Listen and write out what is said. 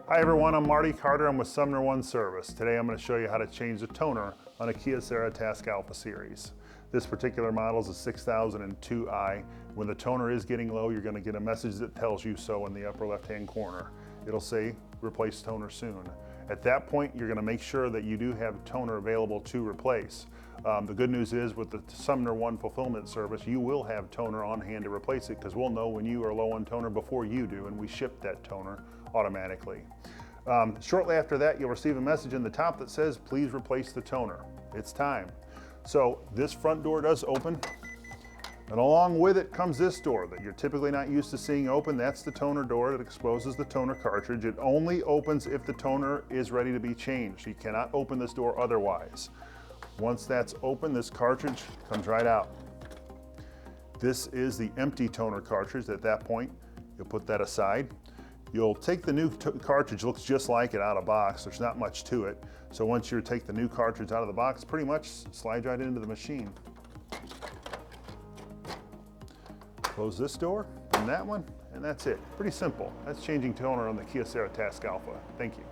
Hi everyone, I'm Marty Carter. I'm with Sumner One Service. Today I'm going to show you how to change the toner on a Kyocera Task Alpha series. This particular model is a 6002i. When the toner is getting low, you're going to get a message that tells you so in the upper left-hand corner. It'll say, replace toner soon. At that point, you're going to make sure that you do have toner available to replace. The good news is with the Sumner One fulfillment service, you will have toner on hand to replace it because we'll know when you are low on toner before you do, and we ship that toner automatically. Shortly after that, you'll receive a message in the top that says, please replace the toner. It's time. So this front door does open, and along with it comes this door that you're typically not used to seeing open. That's the toner door that exposes the toner cartridge. It only opens if the toner is ready to be changed. You cannot open this door otherwise. Once that's open, this cartridge comes right out. This is the empty toner cartridge. At that point, you'll put that aside. You'll take the new cartridge, looks just like it out of box. There's not much to it. So once you take the new cartridge out of the box, pretty much slides right into the machine. Close this door and that one, and that's it. Pretty simple. That's changing toner on the Kyocera Task Alpha. Thank you.